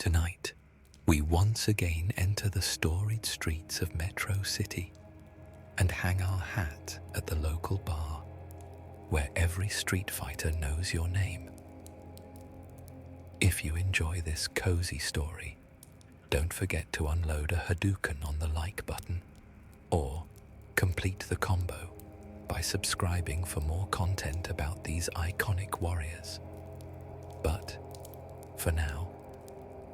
Tonight, we once again enter the storied streets of Metro City and hang our hat at the local bar where every street fighter knows your name. If you enjoy this cozy story, don't forget to unload a Hadouken on the like button or complete the combo by subscribing for more content about these iconic warriors. But for now,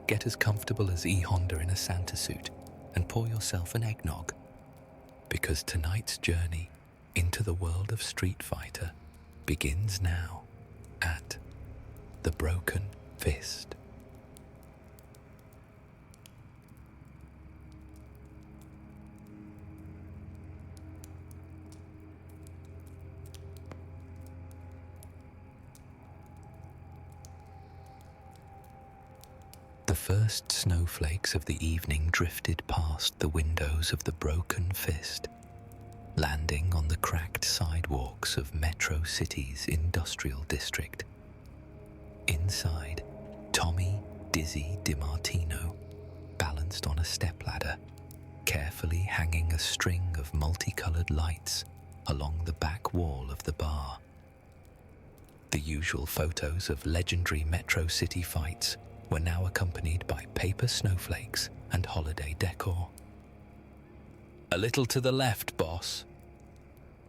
get as comfortable as E. Honda in a Santa suit and pour yourself an eggnog, because tonight's journey into the world of Street Fighter begins now at the Broken Fist. The first snowflakes of the evening drifted past the windows of the Broken Fist, landing on the cracked sidewalks of Metro City's industrial district. Inside, Tommy DiMartino balanced on a stepladder, carefully hanging a string of multicolored lights along the back wall of the bar. The usual photos of legendary Metro City fights were now accompanied by paper snowflakes and holiday decor. "A little to the left, boss,"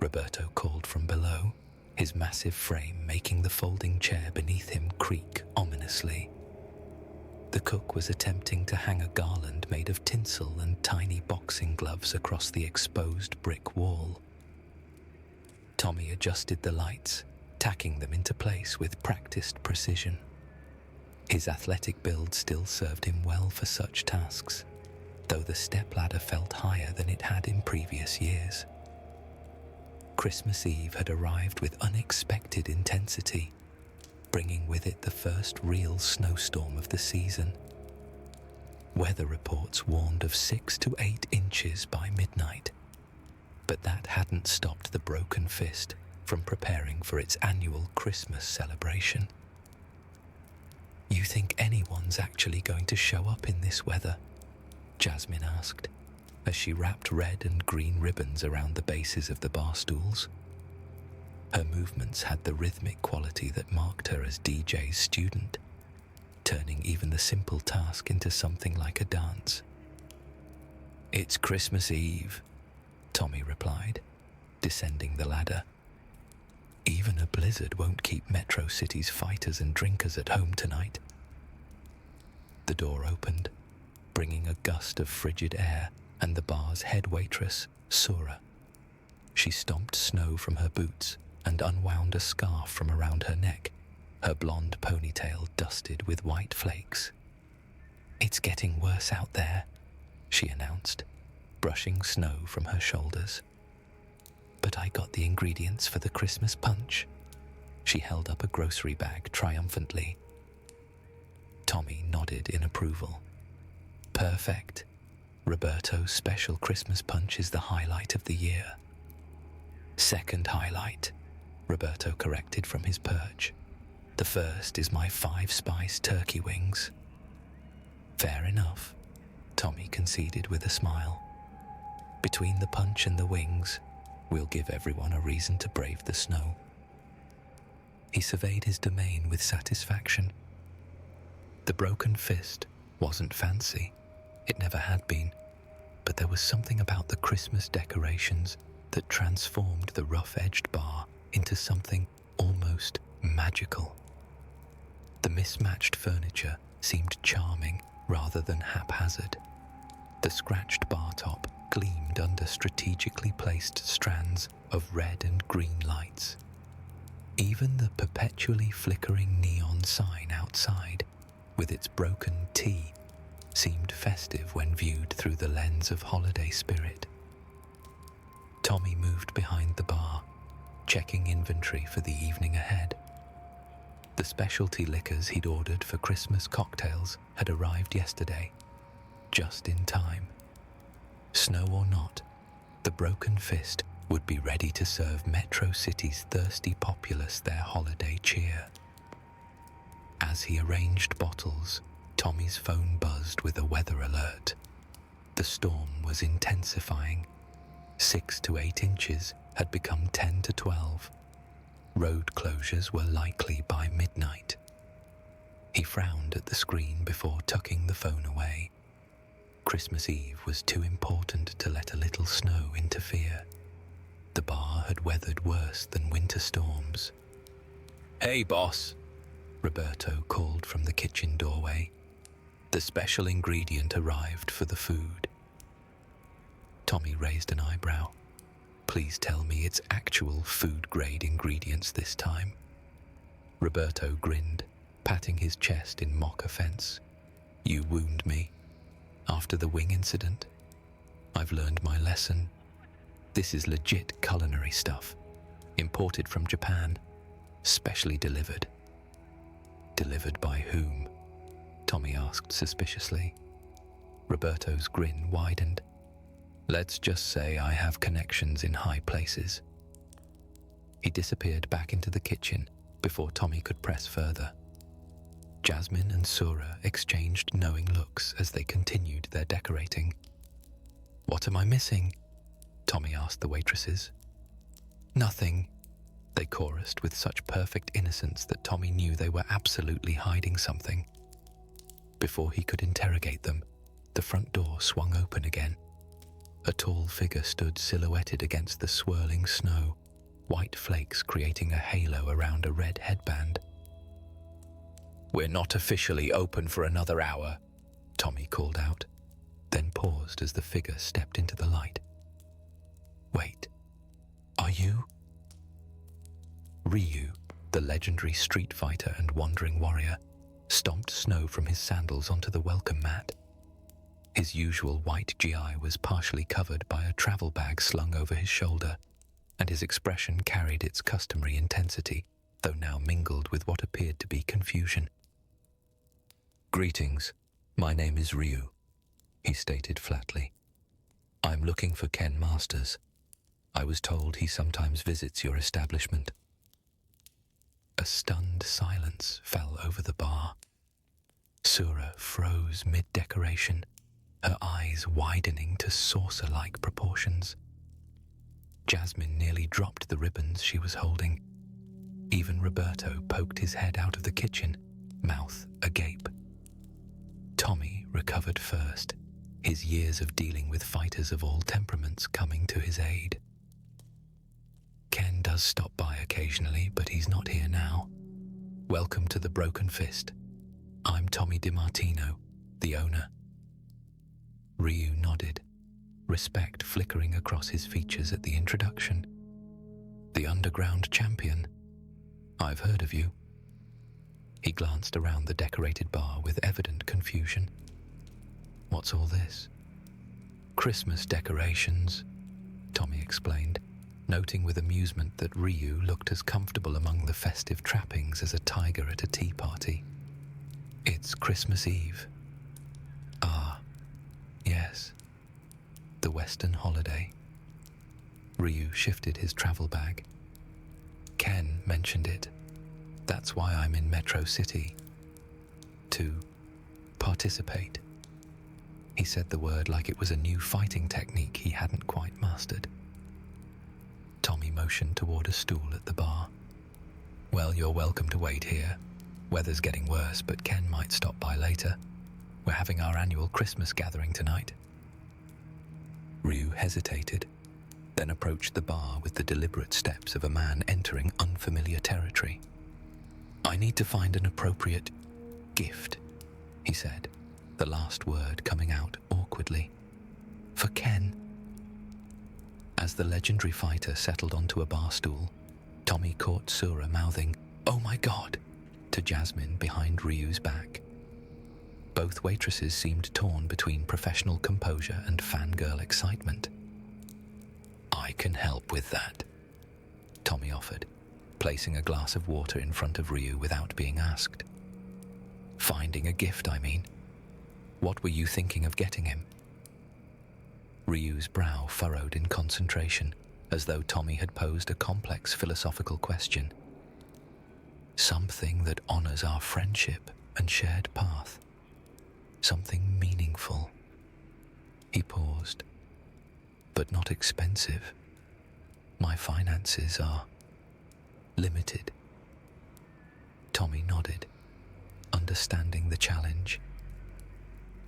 Roberto called from below, his massive frame making the folding chair beneath him creak ominously. The cook was attempting to hang a garland made of tinsel and tiny boxing gloves across the exposed brick wall. Tommy adjusted the lights, tacking them into place with practiced precision. His athletic build still served him well for such tasks, though the stepladder felt higher than it had in previous years. Christmas Eve had arrived with unexpected intensity, bringing with it the first real snowstorm of the season. Weather reports warned of 6 to 8 inches by midnight, but that hadn't stopped the Broken Fist from preparing for its annual Christmas celebration. "You think anyone's actually going to show up in this weather?" Jasmine asked, as she wrapped red and green ribbons around the bases of the bar stools. Her movements had the rhythmic quality that marked her as DJ's student, turning even the simple task into something like a dance. "It's Christmas Eve," Tommy replied, descending the ladder. "Even a blizzard won't keep Metro City's fighters and drinkers at home tonight." The door opened, bringing a gust of frigid air and the bar's head waitress, Sora. She stomped snow from her boots and unwound a scarf from around her neck, her blonde ponytail dusted with white flakes. "It's getting worse out there," she announced, brushing snow from her shoulders. "But I got the ingredients for the Christmas punch." She held up a grocery bag triumphantly. Tommy nodded in approval. "Perfect. Roberto's special Christmas punch is the highlight of the year." "Second highlight," Roberto corrected from his perch. "The first is my 5-spice turkey wings." "Fair enough," Tommy conceded with a smile. "Between the punch and the wings, we'll give everyone a reason to brave the snow." He surveyed his domain with satisfaction. The Broken Fist wasn't fancy. It never had been, but there was something about the Christmas decorations that transformed the rough-edged bar into something almost magical. The mismatched furniture seemed charming rather than haphazard. The scratched bar top gleamed under strategically placed strands of red and green lights. Even the perpetually flickering neon sign outside, with its broken T, seemed festive when viewed through the lens of holiday spirit. Tommy moved behind the bar, checking inventory for the evening ahead. The specialty liquors he'd ordered for Christmas cocktails had arrived yesterday, just in time. Snow or not, the Broken Fist would be ready to serve Metro City's thirsty populace their holiday cheer. As he arranged bottles, Tommy's phone buzzed with a weather alert. The storm was intensifying. 6 to 8 inches had become 10 to 12. Road closures were likely by midnight. He frowned at the screen before tucking the phone away. Christmas Eve was too important to let a little snow interfere. The bar had weathered worse than winter storms. "Hey, boss," Roberto called from the kitchen doorway. The special ingredient arrived for the food. Tommy raised an eyebrow. "Please tell me it's actual food-grade ingredients this time." Roberto grinned, patting his chest in mock offense. "You wound me. After the wing incident, I've learned my lesson. This is legit culinary stuff, imported from Japan, specially delivered." "Delivered by whom?" Tommy asked suspiciously. Roberto's grin widened. "Let's just say I have connections in high places." He disappeared back into the kitchen before Tommy could press further. Jasmine and Sura exchanged knowing looks as they continued their decorating. "What am I missing?" Tommy asked the waitresses. "Nothing," they chorused with such perfect innocence that Tommy knew they were absolutely hiding something. Before he could interrogate them, the front door swung open again. A tall figure stood silhouetted against the swirling snow, white flakes creating a halo around a red headband. "We're not officially open for another hour," Tommy called out, then paused as the figure stepped into the light. "Wait, are you?" Ryu, the legendary street fighter and wandering warrior, stomped snow from his sandals onto the welcome mat. His usual white GI was partially covered by a travel bag slung over his shoulder, and his expression carried its customary intensity, though now mingled with what appeared to be confusion. "Greetings, my name is Ryu," he stated flatly. "I'm looking for Ken Masters. I was told he sometimes visits your establishment." A stunned silence fell over the bar. Sura froze mid-decoration, her eyes widening to saucer-like proportions. Jasmine nearly dropped the ribbons she was holding. Even Roberto poked his head out of the kitchen, mouth agape. Tommy recovered first, his years of dealing with fighters of all temperaments coming to his aid. "Ken does stop by occasionally, but he's not here now. Welcome to the Broken Fist. I'm Tommy DiMartino, the owner." Ryu nodded, respect flickering across his features at the introduction. "The underground champion. I've heard of you." He glanced around the decorated bar with evident confusion. "What's all this?" "Christmas decorations," Tommy explained, noting with amusement that Ryu looked as comfortable among the festive trappings as a tiger at a tea party. "It's Christmas Eve." "Ah, yes. The Western holiday." Ryu shifted his travel bag. "Ken mentioned it. That's why I'm in Metro City. To participate." He said the word like it was a new fighting technique he hadn't quite mastered. Tommy motioned toward a stool at the bar. "Well, you're welcome to wait here. Weather's getting worse, but Ken might stop by later. We're having our annual Christmas gathering tonight." Ryu hesitated, then approached the bar with the deliberate steps of a man entering unfamiliar territory. "I need to find an appropriate gift," he said, the last word coming out awkwardly. "For Ken." As the legendary fighter settled onto a bar stool, Tommy caught Sura mouthing, "Oh my God," to Jasmine behind Ryu's back. Both waitresses seemed torn between professional composure and fangirl excitement. "I can help with that," Tommy offered, placing a glass of water in front of Ryu without being asked. "Finding a gift, I mean. What were you thinking of getting him?" Ryu's brow furrowed in concentration, as though Tommy had posed a complex philosophical question. "Something that honors our friendship and shared path," Something meaningful. He paused. But not expensive. My finances are limited. Tommy nodded, understanding the challenge.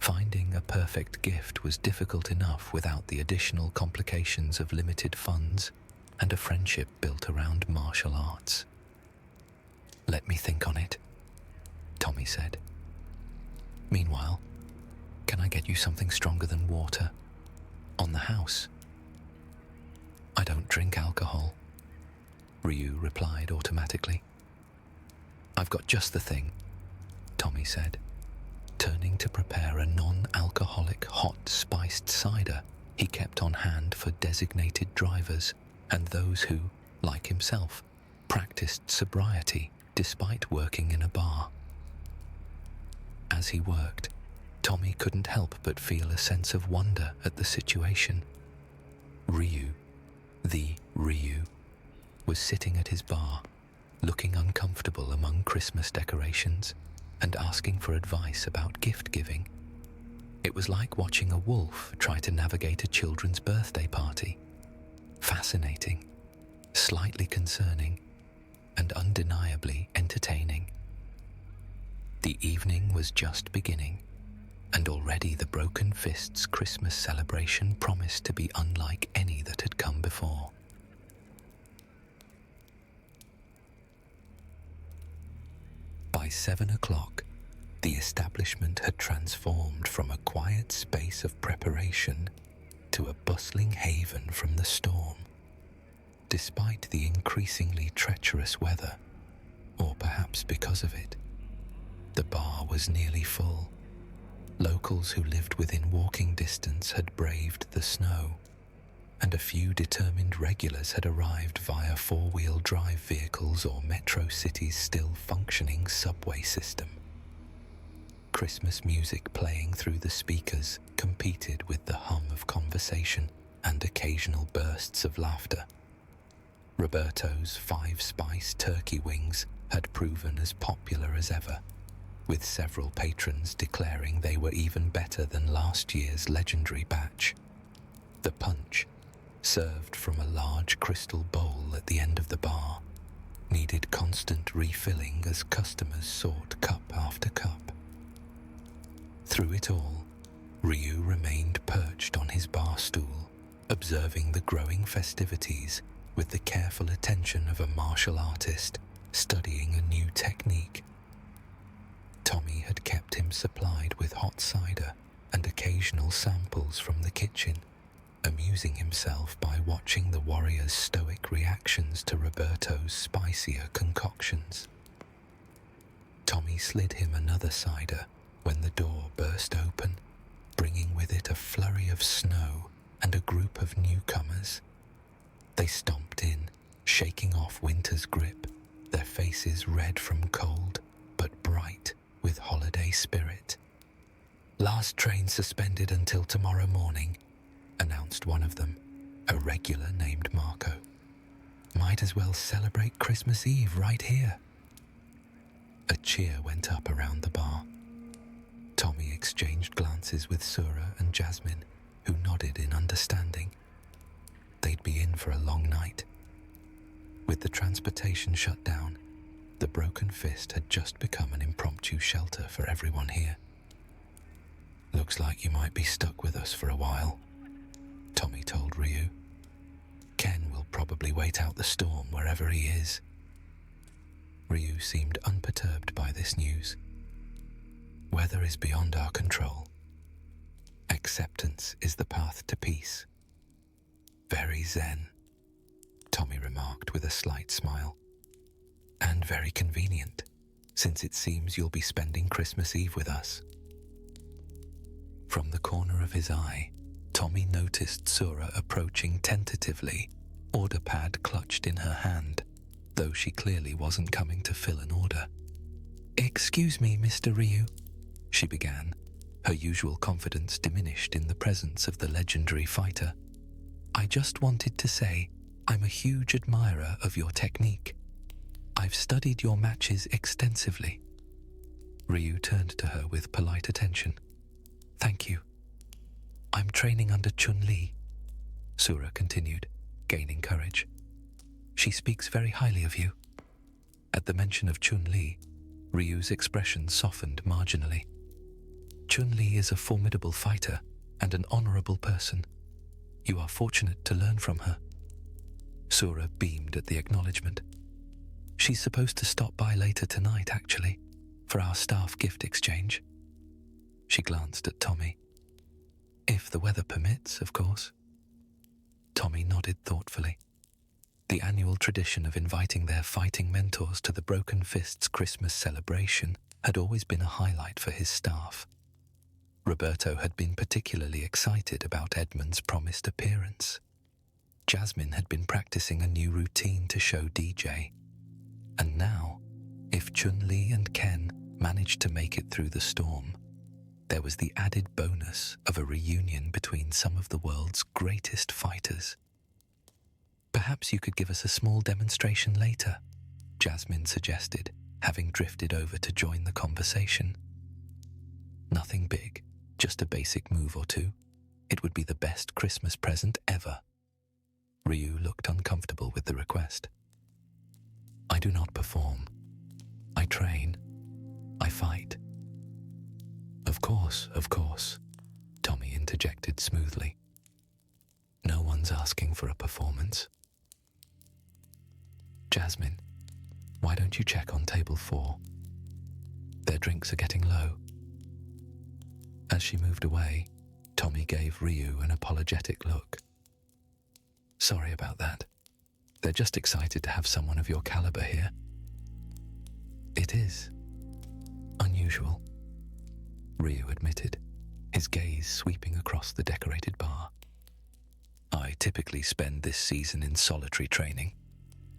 Finding a perfect gift was difficult enough without the additional complications of limited funds and a friendship built around martial arts. Let me think on it, Tommy said. Meanwhile, can I get you something stronger than water? On the house? I don't drink alcohol, Ryu replied automatically. I've got just the thing, Tommy said, turning to prepare a non-alcoholic hot spiced cider he kept on hand for designated drivers and those who, like himself, practiced sobriety despite working in a bar. As he worked, Tommy couldn't help but feel a sense of wonder at the situation. Ryu, the Ryu, was sitting at his bar, looking uncomfortable among Christmas decorations and asking for advice about gift-giving. It was like watching a wolf try to navigate a children's birthday party. Fascinating, slightly concerning, and undeniably entertaining. The evening was just beginning, and already the Broken Fist's Christmas celebration promised to be unlike any that had come before. By 7 o'clock, the establishment had transformed from a quiet space of preparation to a bustling haven from the storm. Despite the increasingly treacherous weather, or perhaps because of it, the bar was nearly full. Locals who lived within walking distance had braved the snow, and a few determined regulars had arrived via four-wheel drive vehicles or Metro City's still functioning subway system. Christmas music playing through the speakers competed with the hum of conversation and occasional bursts of laughter. Roberto's 5-spice turkey wings had proven as popular as ever, with several patrons declaring they were even better than last year's legendary batch. The punch, served from a large crystal bowl at the end of the bar, needed constant refilling as customers sought cup after cup. Through it all, Ryu remained perched on his bar stool, observing the growing festivities with the careful attention of a martial artist studying a new technique. Tommy had kept him supplied with hot cider and occasional samples from the kitchen, amusing himself by watching the warrior's stoic reactions to Roberto's spicier concoctions. Tommy slid him another cider when the door burst open, bringing with it a flurry of snow and a group of newcomers. They stomped in, shaking off winter's grip, their faces red from cold, but bright with holiday spirit. "Last train suspended until tomorrow morning," announced one of them, a regular named Marco. "Might as well celebrate Christmas Eve right here." A cheer went up around the bar. Tommy exchanged glances with Sura and Jasmine, who nodded in understanding. They'd be in for a long night. With the transportation shut down, the Broken Fist had just become an impromptu shelter for everyone here. "Looks like you might be stuck with us for a while," Tommy told Ryu. "Ken will probably wait out the storm wherever he is." Ryu seemed unperturbed by this news. "Weather is beyond our control. Acceptance is the path to peace." "Very zen," Tommy remarked with a slight smile. "And very convenient, since it seems you'll be spending Christmas Eve with us." From the corner of his eye, Tommy noticed Sura approaching tentatively, order pad clutched in her hand, though she clearly wasn't coming to fill an order. "Excuse me, Mr. Ryu," she began, her usual confidence diminished in the presence of the legendary fighter. "I just wanted to say I'm a huge admirer of your technique. I've studied your matches extensively." Ryu turned to her with polite attention, Thank you. I'm training under Chun-Li, Sura continued, gaining courage. She speaks very highly of you. At the mention of Chun-Li, Ryu's expression softened marginally. Chun-Li is a formidable fighter and an honorable person. You are fortunate to learn from her. Sura beamed at the acknowledgement. She's supposed to stop by later tonight, actually, for our staff gift exchange. She glanced at Tommy. If the weather permits, of course. Tommy nodded thoughtfully. The annual tradition of inviting their fighting mentors to the Broken Fists Christmas celebration had always been a highlight for his staff. Roberto had been particularly excited about Edmund's promised appearance. Jasmine had been practicing a new routine to show DJ. And now, if Chun-Li and Ken managed to make it through the storm, there was the added bonus of a reunion between some of the world's greatest fighters. Perhaps you could give us a small demonstration later, Jasmine suggested, having drifted over to join the conversation. Nothing big, just a basic move or two. It would be the best Christmas present ever. Ryu looked uncomfortable with the request. I do not perform. I train. I fight. Of course, Tommy interjected smoothly. No one's asking for a performance. Jasmine, why don't you check on table 4? Their drinks are getting low. As she moved away, Tommy gave Ryu an apologetic look. Sorry about that. They're just excited to have someone of your caliber here. It is unusual, Ryu admitted, his gaze sweeping across the decorated bar. I typically spend this season in solitary training.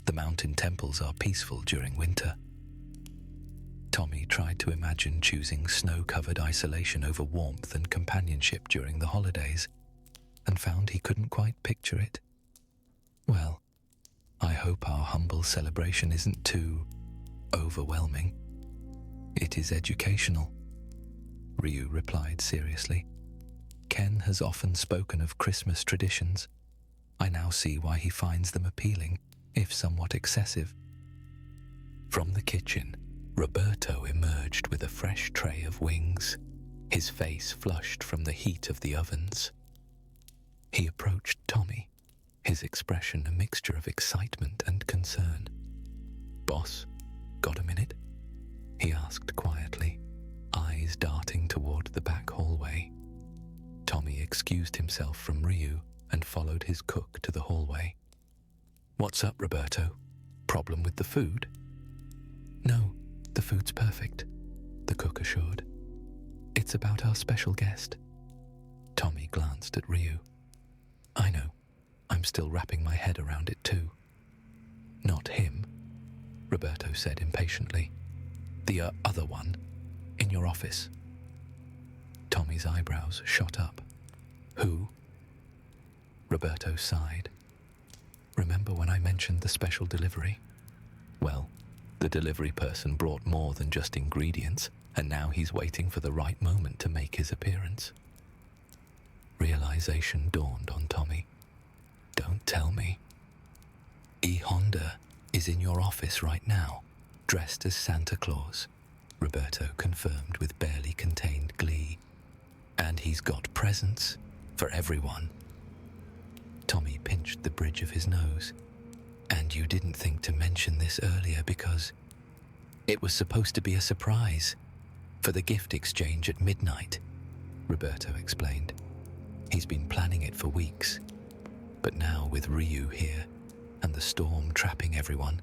The mountain temples are peaceful during winter. Tommy tried to imagine choosing snow-covered isolation over warmth and companionship during the holidays, and found he couldn't quite picture it. Well, I hope our humble celebration isn't too overwhelming. It is educational, Ryu replied seriously. Ken has often spoken of Christmas traditions. I now see why he finds them appealing, if somewhat excessive. From the kitchen, Roberto emerged with a fresh tray of wings, his face flushed from the heat of the ovens. He approached Tommy, his expression a mixture of excitement and concern. Boss, got a minute? He asked quietly, eyes darting toward the back hallway. Tommy excused himself from Ryu and followed his cook to the hallway. What's up, Roberto? Problem with the food? No, the food's perfect, the cook assured. It's about our special guest. Tommy glanced at Ryu. I know, I'm still wrapping my head around it too. Not him, Roberto said impatiently. The other one, in your office. Tommy's eyebrows shot up. Who? Roberto sighed. Remember when I mentioned the special delivery? Well, the delivery person brought more than just ingredients, and now he's waiting for the right moment to make his appearance. Realization dawned on Tommy. Don't tell me. E. Honda is in your office right now, dressed as Santa Claus, Roberto confirmed with barely contained glee. And he's got presents for everyone. Tommy pinched the bridge of his nose. And you didn't think to mention this earlier because it was supposed to be a surprise for the gift exchange at midnight, Roberto explained. He's been planning it for weeks, but now with Ryu here and the storm trapping everyone,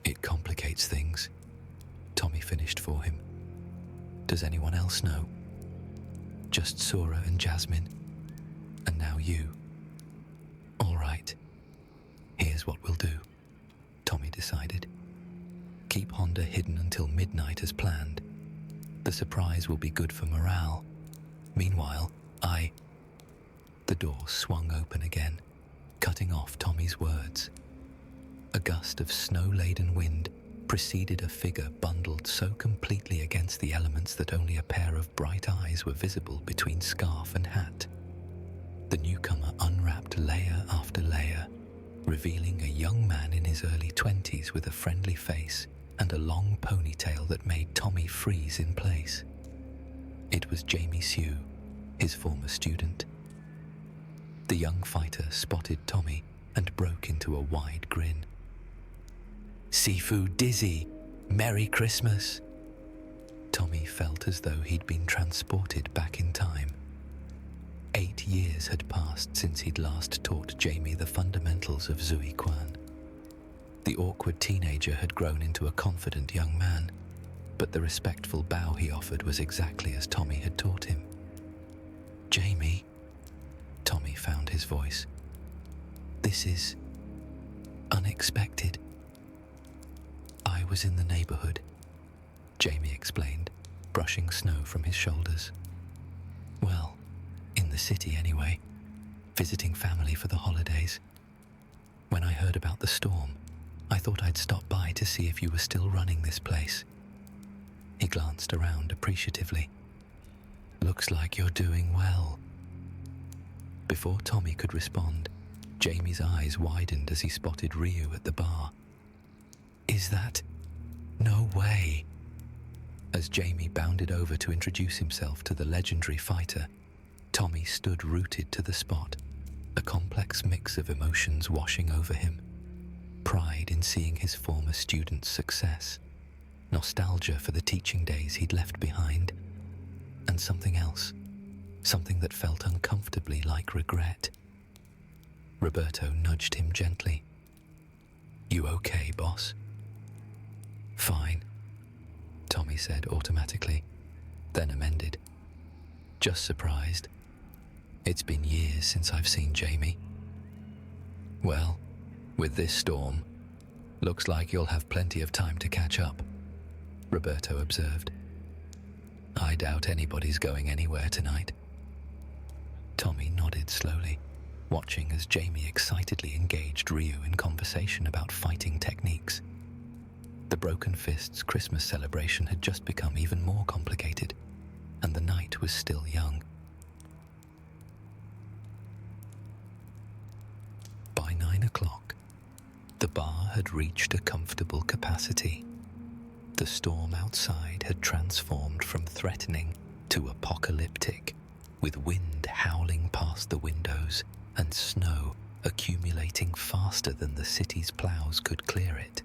it complicates things. Tommy finished for him. Does anyone else know? Just Sora and Jasmine, and now you. All right. Here's what we'll do, Tommy decided. Keep Honda hidden until midnight as planned. The surprise will be good for morale. Meanwhile, The door swung open again, cutting off Tommy's words. A gust of snow-laden wind preceded a figure bundled so completely against the elements that only a pair of bright eyes were visible between scarf and hat. The newcomer unwrapped layer after layer, revealing a young man in his early 20s with a friendly face and a long ponytail that made Tommy freeze in place. It was Jamie Sue, his former student. The young fighter spotted Tommy and broke into a wide grin. "Sifu Dizzy, Merry Christmas!" Tommy felt as though he'd been transported back in time. 8 years had passed since he'd last taught Jamie the fundamentals of Zui Quan. The awkward teenager had grown into a confident young man, but the respectful bow he offered was exactly as Tommy had taught him. "Jamie," Tommy found his voice. "This is unexpected." "I was in the neighborhood," Jamie explained, brushing snow from his shoulders. "Well, in the city anyway, visiting family for the holidays. When I heard about the storm, I thought I'd stop by to see if you were still running this place." He glanced around appreciatively. "Looks like you're doing well." Before Tommy could respond, Jamie's eyes widened as he spotted Ryu at the bar. "Is that? No way!" As Jamie bounded over to introduce himself to the legendary fighter, Tommy stood rooted to the spot, a complex mix of emotions washing over him. Pride in seeing his former student's success, nostalgia for the teaching days he'd left behind, and something else, something that felt uncomfortably like regret. Roberto nudged him gently. "You okay, boss?" "Fine," Tommy said automatically, then amended. "Just surprised. It's been years since I've seen Jamie." "Well, with this storm, looks like you'll have plenty of time to catch up," Roberto observed. "I doubt anybody's going anywhere tonight." Tommy nodded slowly, watching as Jamie excitedly engaged Ryu in conversation about fighting techniques. The Broken Fist's Christmas celebration had just become even more complicated, and the night was still young. By 9 o'clock, the bar had reached a comfortable capacity. The storm outside had transformed from threatening to apocalyptic, with wind howling past the windows and snow accumulating faster than the city's plows could clear it.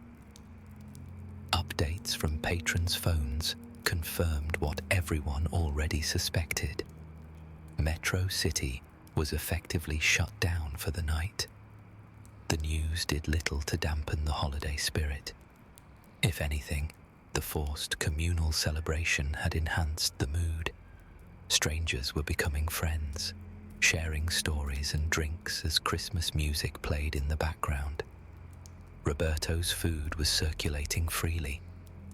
Updates from patrons' phones confirmed what everyone already suspected. Metro City was effectively shut down for the night. The news did little to dampen the holiday spirit. If anything, the forced communal celebration had enhanced the mood. Strangers were becoming friends, sharing stories and drinks as Christmas music played in the background. Roberto's food was circulating freely,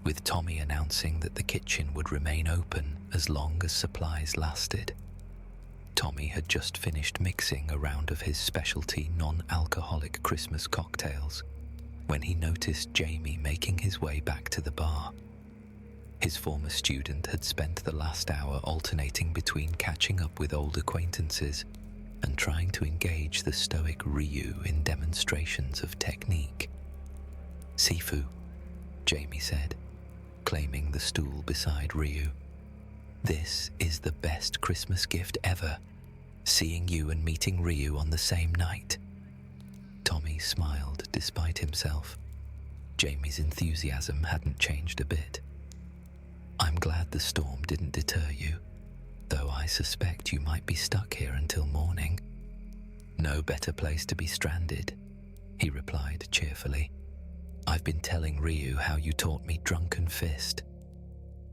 with Tommy announcing that the kitchen would remain open as long as supplies lasted. Tommy had just finished mixing a round of his specialty non-alcoholic Christmas cocktails when he noticed Jamie making his way back to the bar. His former student had spent the last hour alternating between catching up with old acquaintances and trying to engage the stoic Ryu in demonstrations of technique. "Sifu," Jamie said, claiming the stool beside Ryu. "This is the best Christmas gift ever, seeing you and meeting Ryu on the same night." Tommy smiled despite himself. Jamie's enthusiasm hadn't changed a bit. "I'm glad the storm didn't deter you, though I suspect you might be stuck here until morning." "No better place to be stranded," he replied cheerfully. "I've been telling Ryu how you taught me Drunken Fist."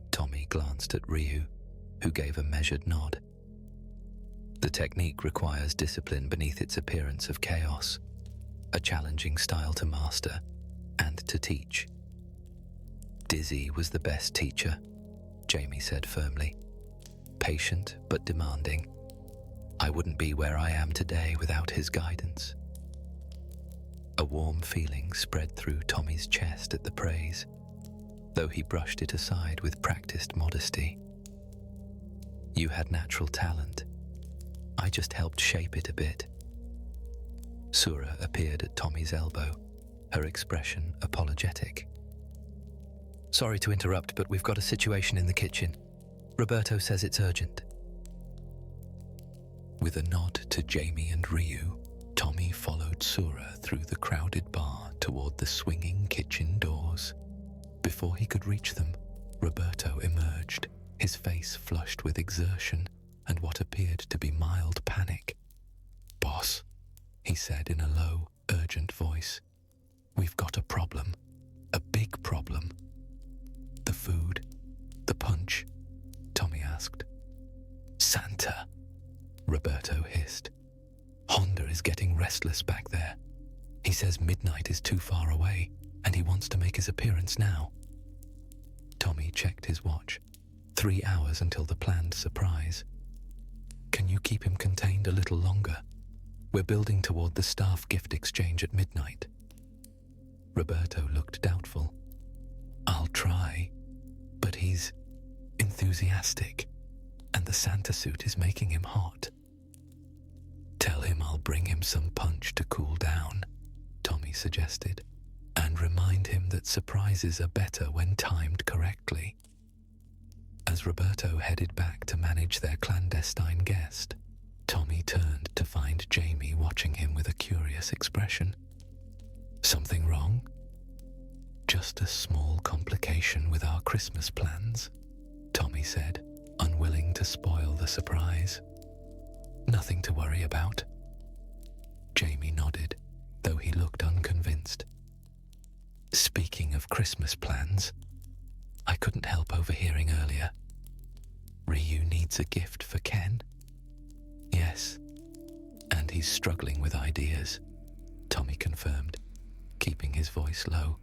Tommy glanced at Ryu, who gave a measured nod. "The technique requires discipline beneath its appearance of chaos, a challenging style to master and to teach." "Dizzy was the best teacher," Jamie said firmly. "Patient but demanding. I wouldn't be where I am today without his guidance." A warm feeling spread through Tommy's chest at the praise, though he brushed it aside with practiced modesty. You had natural talent. I just helped shape it a bit. Sura appeared at Tommy's elbow, her expression apologetic. Sorry to interrupt, but we've got a situation in the kitchen. Roberto says it's urgent. With a nod to Jamie and Ryu, Tommy followed Sura through the crowded bar toward the swinging kitchen doors. Before he could reach them, Roberto emerged, his face flushed with exertion and what appeared to be mild panic. "Boss," he said in a low, urgent voice, "we've got a problem. A big problem." "The food? The punch?" Tommy asked. "Santa," Roberto hissed. "Honda is getting restless back there. He says midnight is too far away, and he wants to make his appearance now." Tommy checked his watch. 3 hours until the planned surprise. "Can you keep him contained a little longer? We're building toward the staff gift exchange at midnight." Roberto looked doubtful. "I'll try, but he's enthusiastic, and the Santa suit is making him hot." "Tell him I'll bring him some punch to cool down," Tommy suggested, "and remind him that surprises are better when timed correctly." As Roberto headed back to manage their clandestine guest, Tommy turned to find Jamie watching him with a curious expression. "Something wrong?" "Just a small complication with our Christmas plans," Tommy said, unwilling to spoil the surprise. "Nothing to worry about." Jamie nodded, though he looked unconvinced. "Speaking of Christmas plans, I couldn't help overhearing earlier. Ryu needs a gift for Ken?" "Yes, and he's struggling with ideas," Tommy confirmed, keeping his voice low.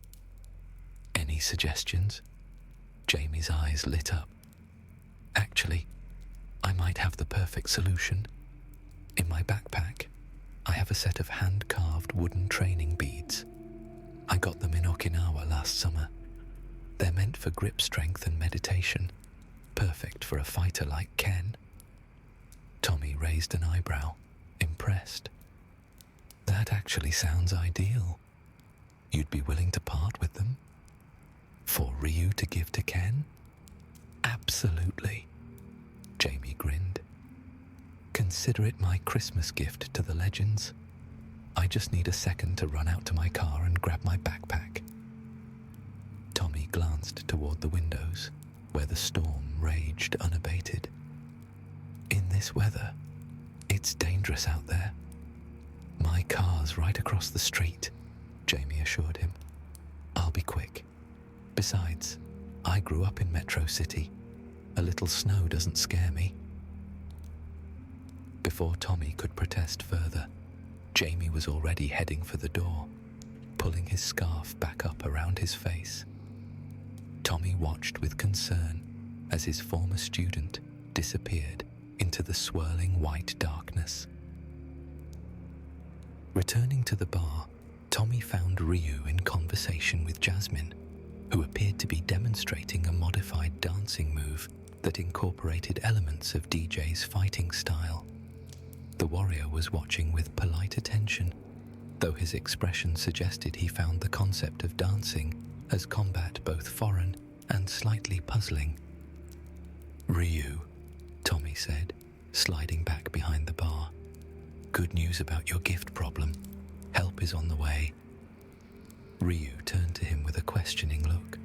"Any suggestions?" Jamie's eyes lit up. "Actually, I might have the perfect solution. In my backpack, I have a set of hand-carved wooden training beads. I got them in Okinawa last summer. They're meant for grip strength and meditation, perfect for a fighter like Ken." Tommy raised an eyebrow, impressed. "That actually sounds ideal. You'd be willing to part with them? For Ryu to give to Ken?" "Absolutely," Jamie grinned. "Consider it my Christmas gift to the legends. I just need a second to run out to my car and grab my backpack." Tommy glanced toward the windows, where the storm raged unabated. "In this weather, it's dangerous out there." "My car's right across the street," Jamie assured him. "I'll be quick. Besides, I grew up in Metro City. A little snow doesn't scare me." Before Tommy could protest further, Jamie was already heading for the door, pulling his scarf back up around his face. Tommy watched with concern as his former student disappeared into the swirling white darkness. Returning to the bar, Tommy found Ryu in conversation with Jasmine, who appeared to be demonstrating a modified dancing move that incorporated elements of DJ's fighting style. The warrior was watching with polite attention, though his expression suggested he found the concept of dancing as combat both foreign and slightly puzzling. "Ryu," Tommy said, sliding back behind the bar. "Good news about your gift problem. Help is on the way." Ryu turned to him with a questioning look.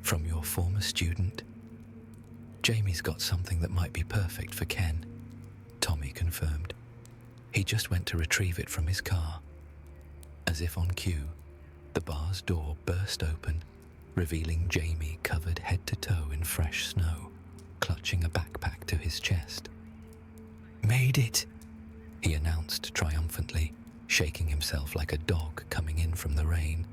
"From your former student?" "Jamie's got something that might be perfect for Ken," Tommy confirmed. "He just went to retrieve it from his car." As if on cue, the bar's door burst open, revealing Jamie covered head to toe in fresh snow, clutching a backpack to his chest. "Made it," he announced triumphantly, shaking himself like a dog coming in from the rain.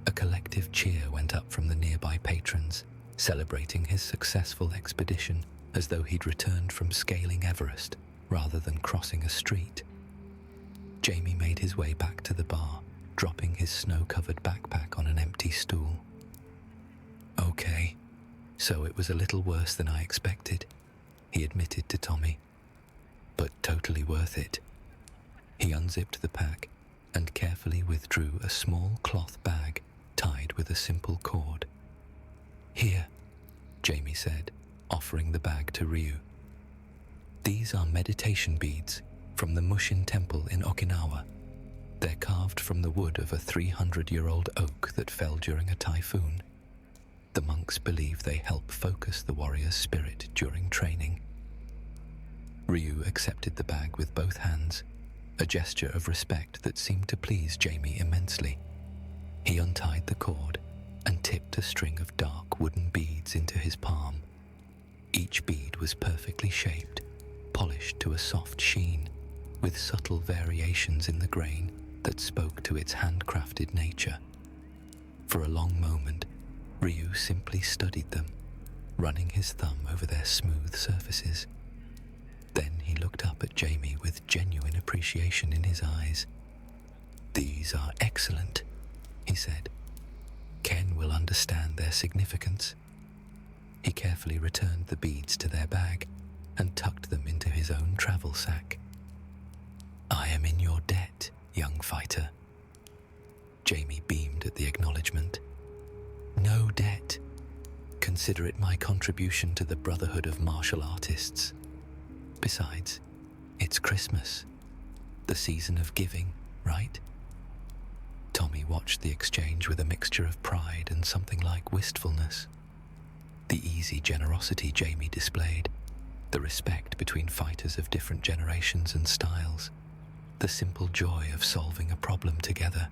A collective cheer went up from the nearby patrons, celebrating his successful expedition as though he'd returned from scaling Everest rather than crossing a street. Jamie made his way back to the bar, dropping his snow-covered backpack on an empty stool. So it was a little worse than I expected, he admitted to Tommy. But totally worth it. He unzipped the pack and carefully withdrew a small cloth bag tied with a simple cord. Here, Jamie said, offering the bag to Ryu. These are meditation beads from the Mushin Temple in Okinawa. They're carved from the wood of a 300-year-old oak that fell during a typhoon. The monks believe they help focus the warrior's spirit during training. Ryu accepted the bag with both hands, a gesture of respect that seemed to please Jamie immensely. He untied the cord and tipped a string of dark wooden beads into his palm. Each bead was perfectly shaped, polished to a soft sheen, with subtle variations in the grain that spoke to its handcrafted nature. For a long moment, Ryu simply studied them, running his thumb over their smooth surfaces. Then he looked up at Jamie with genuine appreciation in his eyes. "These are excellent," he said. "Ken will understand their significance." He carefully returned the beads to their bag and tucked them into his own travel sack. "I am in your debt, young fighter." Jamie beamed at the acknowledgement. "No debt. Consider it my contribution to the Brotherhood of Martial Artists. Besides, it's Christmas, the season of giving, right?" Tommy watched the exchange with a mixture of pride and something like wistfulness. The easy generosity Jamie displayed, the respect between fighters of different generations and styles, the simple joy of solving a problem together.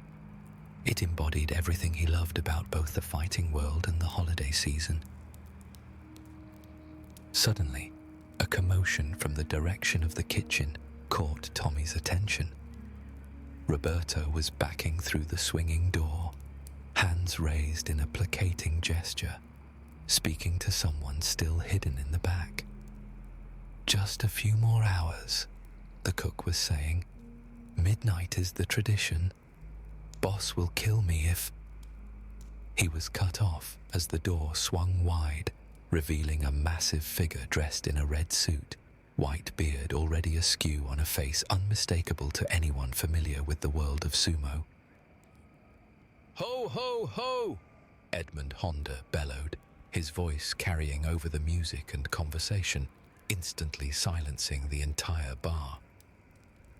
It embodied everything he loved about both the fighting world and the holiday season. Suddenly, a commotion from the direction of the kitchen caught Tommy's attention. Roberto was backing through the swinging door, hands raised in a placating gesture, speaking to someone still hidden in the back. "Just a few more hours," the cook was saying. "Midnight is the tradition. Boss will kill me if—" He was cut off as the door swung wide, revealing a massive figure dressed in a red suit, white beard already askew on a face unmistakable to anyone familiar with the world of sumo. "Ho, ho, ho!" Edmund Honda bellowed, his voice carrying over the music and conversation, instantly silencing the entire bar.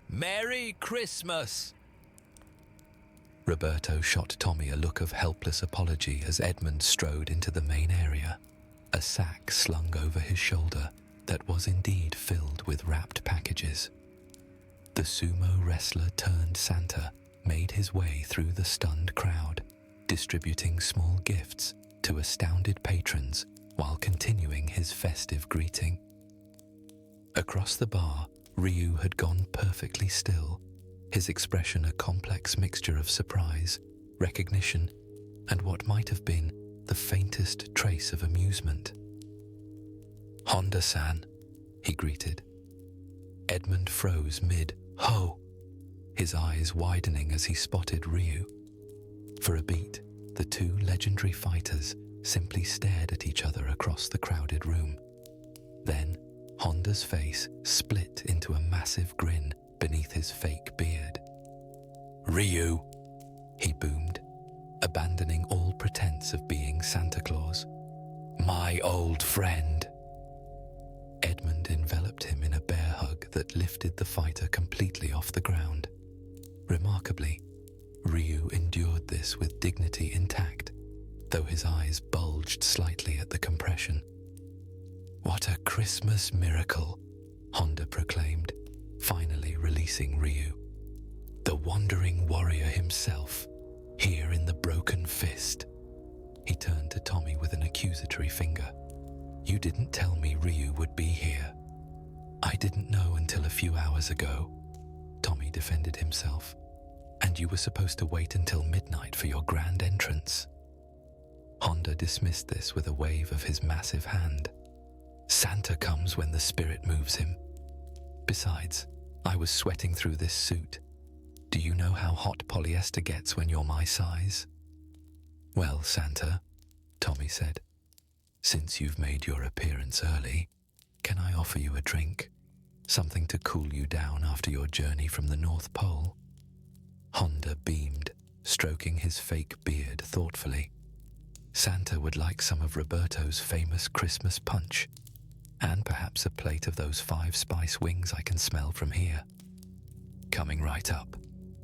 "Merry Christmas!" Roberto shot Tommy a look of helpless apology as Edmund strode into the main area, a sack slung over his shoulder that was indeed filled with wrapped packages. The sumo wrestler turned Santa made his way through the stunned crowd, distributing small gifts to astounded patrons while continuing his festive greeting. Across the bar, Ryu had gone perfectly still, his expression a complex mixture of surprise, recognition, and what might have been the faintest trace of amusement. "Honda-san," he greeted. Edmund froze mid-ho, his eyes widening as he spotted Ryu. For a beat, the two legendary fighters simply stared at each other across the crowded room. Then, Honda's face split into a massive grin beneath his fake beard. "Ryu," he boomed, abandoning all pretense of being Santa Claus. "My old friend." Edmund enveloped him in a bear hug that lifted the fighter completely off the ground. Remarkably, Ryu endured this with dignity intact, though his eyes bulged slightly at the compression. "What a Christmas miracle," Honda proclaimed, finally releasing Ryu. "The wandering warrior himself, here in the broken fist." He turned to Tommy with an accusatory finger. "You didn't tell me Ryu would be here." "I didn't know until a few hours ago," Tommy defended himself. "And you were supposed to wait until midnight for your grand entrance." Honda dismissed this with a wave of his massive hand. "Santa comes when the spirit moves him. Besides, I was sweating through this suit. Do you know how hot polyester gets when you're my size?" "Well, Santa," Tommy said, Since you've made your appearance early, can I offer you a drink? Something to cool you down after your journey from the North Pole? Honda beamed, stroking his fake beard thoughtfully. Santa would like some of Roberto's famous Christmas punch, and perhaps a plate of those 5-spice wings I can smell from here. Coming right up,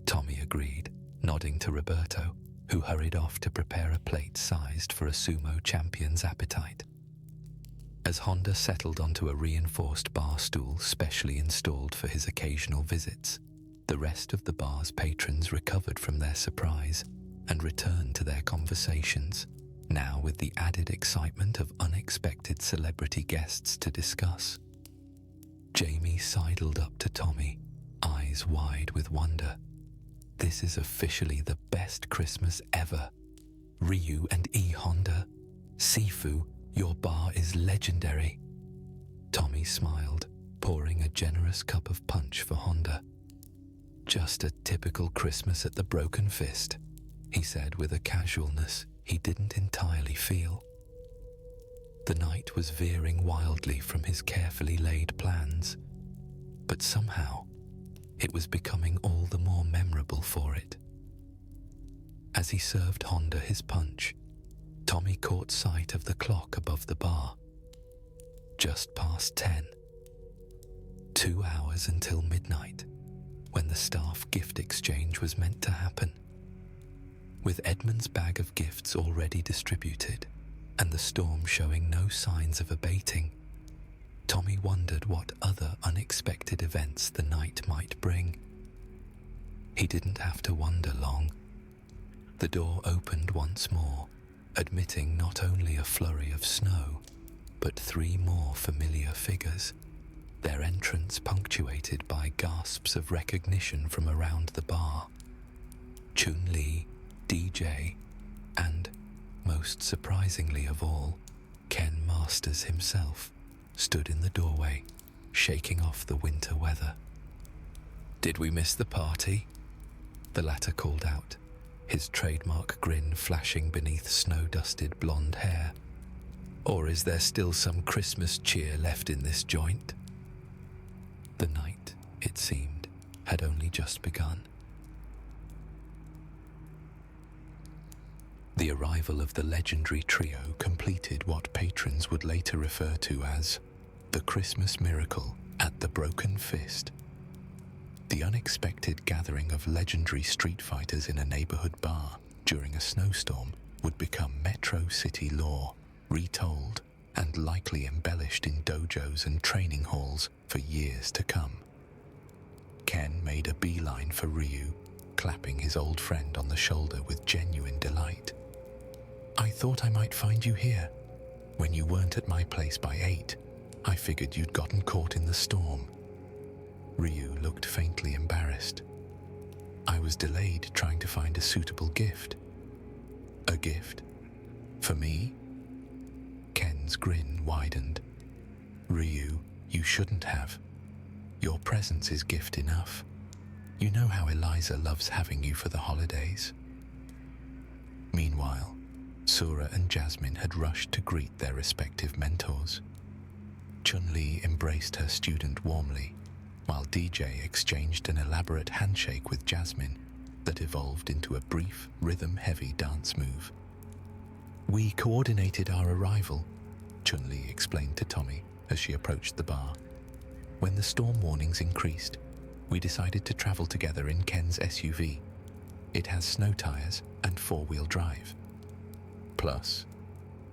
Tommy agreed, nodding to Roberto, who hurried off to prepare a plate sized for a sumo champion's appetite. As Honda settled onto a reinforced bar stool specially installed for his occasional visits, the rest of the bar's patrons recovered from their surprise and returned to their conversations, now with the added excitement of unexpected celebrity guests to discuss. Jamie sidled up to Tommy, eyes wide with wonder. This is officially the best Christmas ever. Ryu and E. Honda. Sifu, your bar is legendary. Tommy smiled, pouring a generous cup of punch for Honda. Just a typical Christmas at the Broken Fist, he said with a casualness he didn't entirely feel. The night was veering wildly from his carefully laid plans, but somehow it was becoming all the more memorable for it. As he served Honda his punch, Tommy caught sight of the clock above the bar. Just past 10. 2 hours until midnight, when the staff gift exchange was meant to happen. With Edmund's bag of gifts already distributed, and the storm showing no signs of abating, Tommy wondered what other unexpected events the night might bring. He didn't have to wonder long. The door opened once more, admitting not only a flurry of snow, but 3 more familiar figures, their entrance punctuated by gasps of recognition from around the bar. Chun-Li, DJ, and, most surprisingly of all, Ken Masters himself stood in the doorway, shaking off the winter weather. "Did we miss the party?" the latter called out, his trademark grin flashing beneath snow-dusted blonde hair. "Or is there still some Christmas cheer left in this joint?" The night, it seemed, had only just begun. The arrival of the legendary trio completed what patrons would later refer to as the Christmas miracle at the Broken Fist. The unexpected gathering of legendary street fighters in a neighborhood bar during a snowstorm would become Metro City lore, retold and likely embellished in dojos and training halls for years to come. Ken made a beeline for Ryu, clapping his old friend on the shoulder with genuine delight. "I thought I might find you here. When you weren't at my place by 8, I figured you'd gotten caught in the storm." Ryu looked faintly embarrassed. "I was delayed trying to find a suitable gift." "A gift? For me?" Ken's grin widened. "Ryu, you shouldn't have. Your presence is gift enough. You know how Eliza loves having you for the holidays." Meanwhile, Sura and Jasmine had rushed to greet their respective mentors. Chun-Li embraced her student warmly, while DJ exchanged an elaborate handshake with Jasmine that evolved into a brief, rhythm-heavy dance move. "We coordinated our arrival," Chun-Li explained to Tommy as she approached the bar. "When the storm warnings increased, we decided to travel together in Ken's SUV. It has snow tires and 4-wheel drive. Plus,"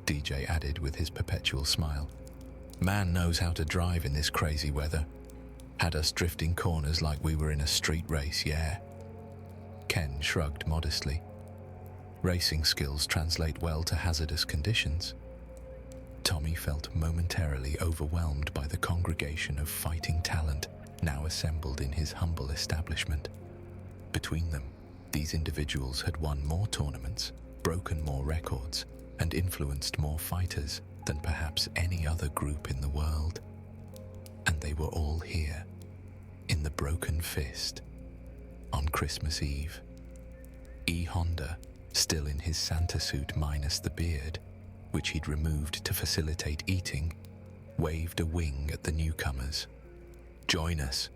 DJ added with his perpetual smile, "man knows how to drive in this crazy weather. Had us drifting corners like we were in a street race, yeah." Ken shrugged modestly. "Racing skills translate well to hazardous conditions." Tommy felt momentarily overwhelmed by the congregation of fighting talent now assembled in his humble establishment. Between them, these individuals had won more tournaments, broken more records, and influenced more fighters than perhaps any other group in the world. And they were all here, in the Broken Fist, on Christmas Eve. E. Honda, still in his Santa suit minus the beard, which he'd removed to facilitate eating, waved a wing at the newcomers. "Join us.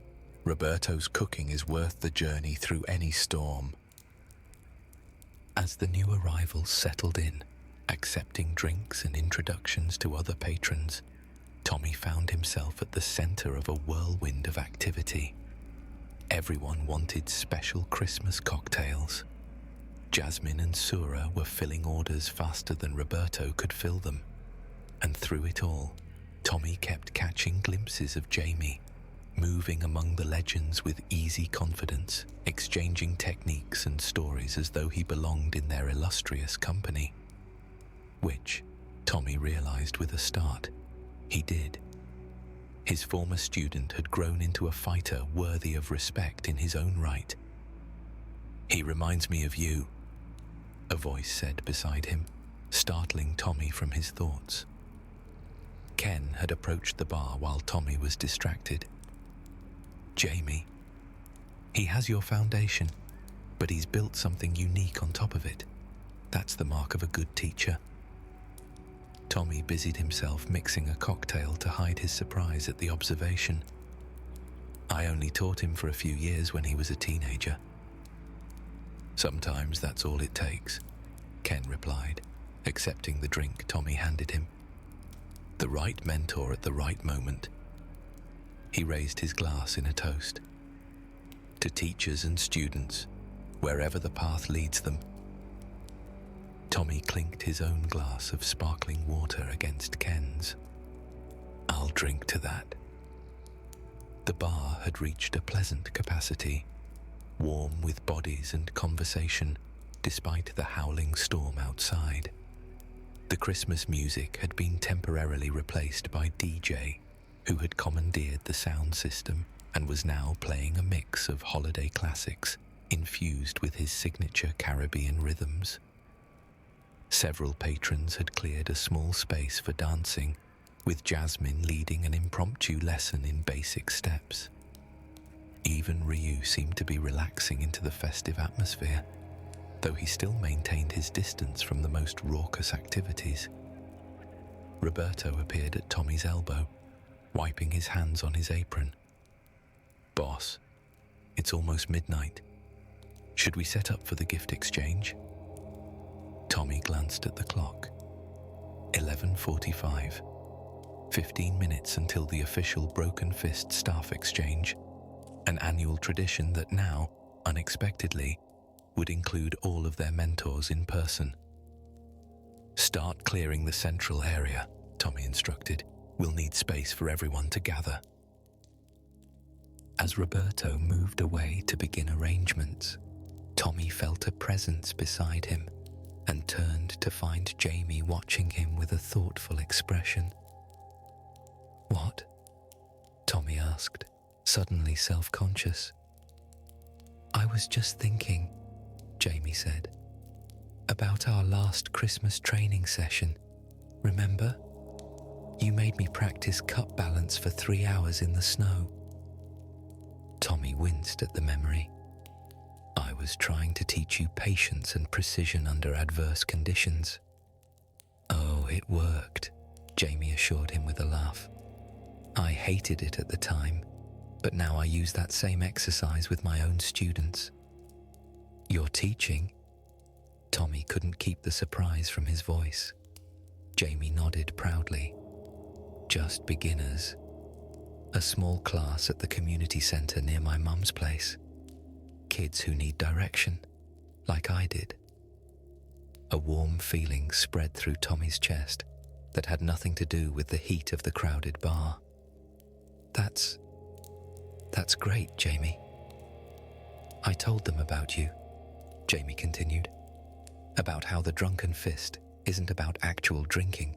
Roberto's cooking is worth the journey through any storm." As the new arrivals settled in, accepting drinks and introductions to other patrons, Tommy found himself at the center of a whirlwind of activity. Everyone wanted special Christmas cocktails. Jasmine and Sura were filling orders faster than Roberto could fill them. And through it all, Tommy kept catching glimpses of Jamie, moving among the legends with easy confidence, exchanging techniques and stories as though he belonged in their illustrious company. Which, Tommy realized with a start, he did. His former student had grown into a fighter worthy of respect in his own right. "He reminds me of you," a voice said beside him, startling Tommy from his thoughts. Ken had approached the bar while Tommy was distracted. "Jamie. He has your foundation, but he's built something unique on top of it. That's the mark of a good teacher." Tommy busied himself mixing a cocktail to hide his surprise at the observation. "I only taught him for a few years when he was a teenager." "Sometimes that's all it takes," Ken replied, accepting the drink Tommy handed him. "The right mentor at the right moment." He raised his glass in a toast. "To teachers and students, wherever the path leads them." Tommy clinked his own glass of sparkling water against Ken's. "I'll drink to that." The bar had reached a pleasant capacity, warm with bodies and conversation, despite the howling storm outside. The Christmas music had been temporarily replaced by DJ, who had commandeered the sound system and was now playing a mix of holiday classics infused with his signature Caribbean rhythms. Several patrons had cleared a small space for dancing, with Jasmine leading an impromptu lesson in basic steps. Even Ryu seemed to be relaxing into the festive atmosphere, though he still maintained his distance from the most raucous activities. Roberto appeared at Tommy's elbow, wiping his hands on his apron. "Boss, it's almost midnight. Should we set up for the gift exchange?" Tommy glanced at the clock. 11:45. 15 minutes until the official Broken Fist staff exchange, an annual tradition that now, unexpectedly, would include all of their mentors in person. "Start clearing the central area," Tommy instructed. "We'll need space for everyone to gather." As Roberto moved away to begin arrangements, Tommy felt a presence beside him and turned to find Jamie watching him with a thoughtful expression. "What?" Tommy asked, suddenly self-conscious. "I was just thinking," Jamie said, "about our last Christmas training session. Remember? You made me practice cup balance for 3 hours in the snow." Tommy winced at the memory. "I was trying to teach you patience and precision under adverse conditions." "Oh, it worked," Jamie assured him with a laugh. "I hated it at the time, but now I use that same exercise with my own students." "You're teaching?" Tommy couldn't keep the surprise from his voice. Jamie nodded proudly. "Just beginners. A small class at the community centre near my mum's place. Kids who need direction, like I did." A warm feeling spread through Tommy's chest that had nothing to do with the heat of the crowded bar. That's great, Jamie." "I told them about you," Jamie continued, "about how the Drunken Fist isn't about actual drinking,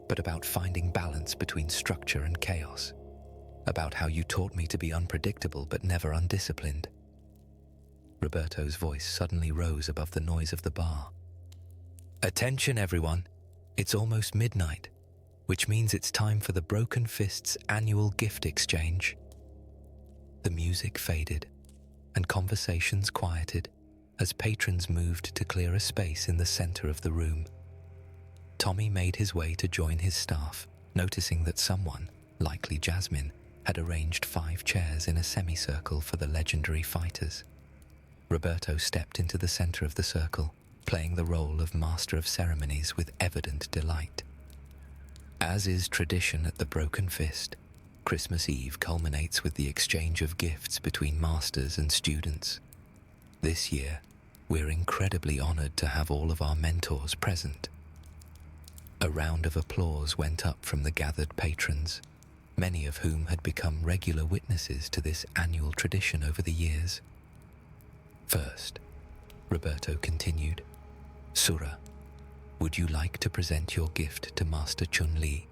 but about finding balance between structure and chaos, about how you taught me to be unpredictable but never undisciplined." Roberto's voice suddenly rose above the noise of the bar. "Attention, everyone. It's almost midnight, which means it's time for the Broken Fist's annual gift exchange." The music faded, and conversations quieted as patrons moved to clear a space in the center of the room. Tommy made his way to join his staff, noticing that someone, likely Jasmine, had arranged 5 chairs in a semicircle for the legendary fighters. Roberto stepped into the center of the circle, playing the role of master of ceremonies with evident delight. As is tradition at the Broken Fist, Christmas Eve culminates with the exchange of gifts between masters and students. This year, we're incredibly honored to have all of our mentors present. A round of applause went up from the gathered patrons, many of whom had become regular witnesses to this annual tradition over the years. First, Roberto continued, "Sura, would you like to present your gift to Master Chun-Li?"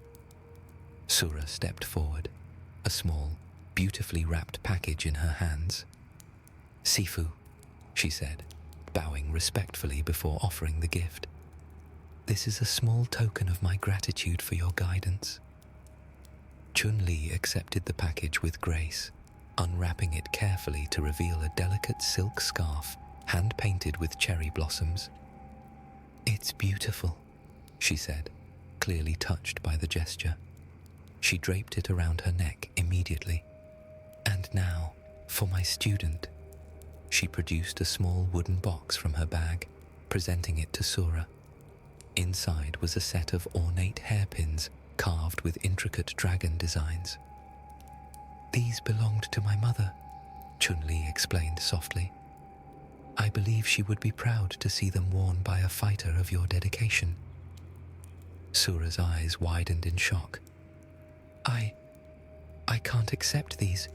Sura stepped forward, a small, beautifully wrapped package in her hands. "Sifu," she said, bowing respectfully before offering the gift. "This is a small token of my gratitude for your guidance." Chun-Li accepted the package with grace, unwrapping it carefully to reveal a delicate silk scarf hand-painted with cherry blossoms. "It's beautiful," she said, clearly touched by the gesture. She draped it around her neck immediately. "And now, for my student." She produced a small wooden box from her bag, presenting it to Sura. Inside was a set of ornate hairpins carved with intricate dragon designs. "These belonged to my mother," Chun-Li explained softly. "I believe she would be proud to see them worn by a fighter of your dedication." Sura's eyes widened in shock. I can't accept these.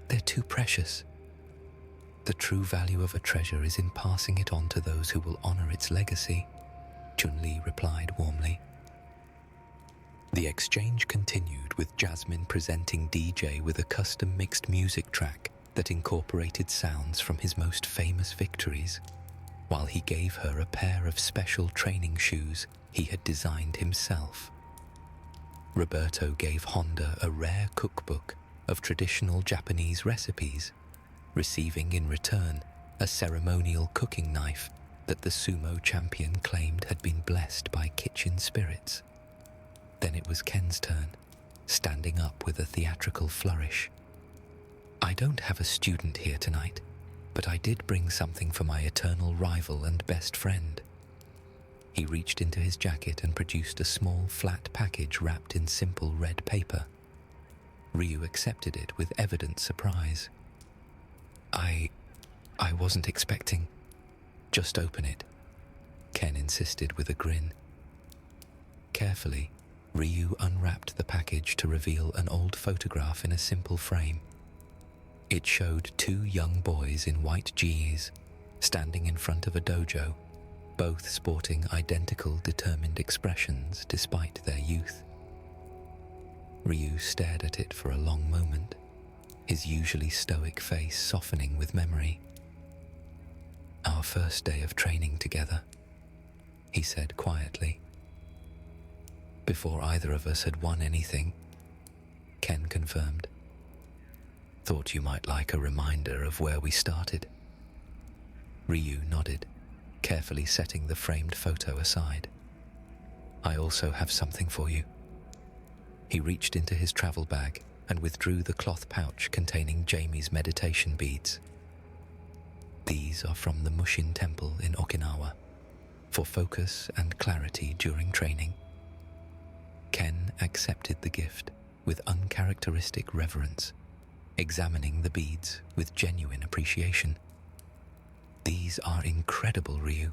They're too precious." "The true value of a treasure is in passing it on to those who will honor its legacy," Chun-Li replied warmly. The exchange continued with Jasmine presenting DJ with a custom mixed music track that incorporated sounds from his most famous victories, while he gave her a pair of special training shoes he had designed himself. Roberto gave Honda a rare cookbook of traditional Japanese recipes, receiving in return a ceremonial cooking knife that the sumo champion claimed had been blessed by kitchen spirits. Then it was Ken's turn, standing up with a theatrical flourish. "I don't have a student here tonight, but I did bring something for my eternal rival and best friend." He reached into his jacket and produced a small, flat package wrapped in simple red paper. Ryu accepted it with evident surprise. I wasn't expecting. Just open it," Ken insisted with a grin. Carefully, Ryu unwrapped the package to reveal an old photograph in a simple frame. It showed 2 young boys in white gis, standing in front of a dojo, both sporting identical determined expressions despite their youth. Ryu stared at it for a long moment, his usually stoic face softening with memory. "Our first day of training together," he said quietly. "Before either of us had won anything," Ken confirmed. "Thought you might like a reminder of where we started." Ryu nodded, carefully setting the framed photo aside. "I also have something for you." He reached into his travel bag and withdrew the cloth pouch containing Jamie's meditation beads. "These are from the Mushin Temple in Okinawa, for focus and clarity during training." Ken accepted the gift with uncharacteristic reverence, examining the beads with genuine appreciation. "These are incredible, Ryu.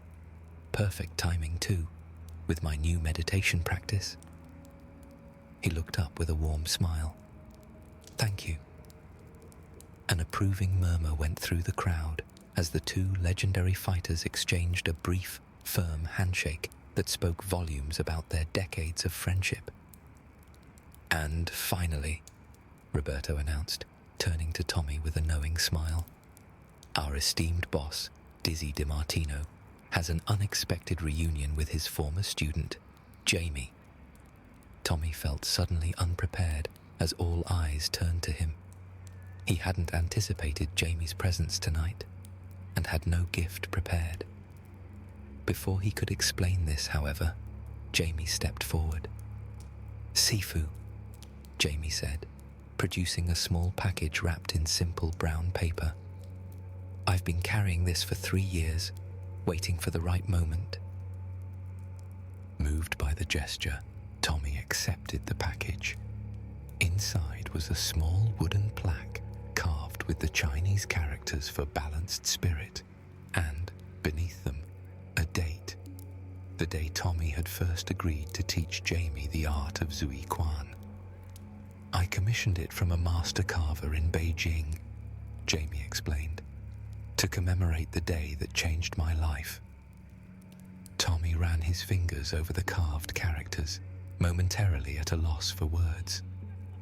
Perfect timing too, with my new meditation practice." He looked up with a warm smile. "Thank you." An approving murmur went through the crowd as the 2 legendary fighters exchanged a brief, firm handshake that spoke volumes about their decades of friendship. "And finally," Roberto announced, turning to Tommy with a knowing smile, "our esteemed boss, Tommy DiMartino, has an unexpected reunion with his former student, Jamie." Tommy felt suddenly unprepared as all eyes turned to him. He hadn't anticipated Jamie's presence tonight and had no gift prepared. Before he could explain this, however, Jamie stepped forward. "Sifu," Jamie said, producing a small package wrapped in simple brown paper. "I've been carrying this for 3 years, waiting for the right moment." Moved by the gesture, Tommy accepted the package. Inside was a small wooden plaque carved with the Chinese characters for balanced spirit, and, beneath them, a date. The day Tommy had first agreed to teach Jamie the art of Zui Quan. "I commissioned it from a master carver in Beijing," Jamie explained, "to commemorate the day that changed my life." Tommy ran his fingers over the carved characters, momentarily at a loss for words.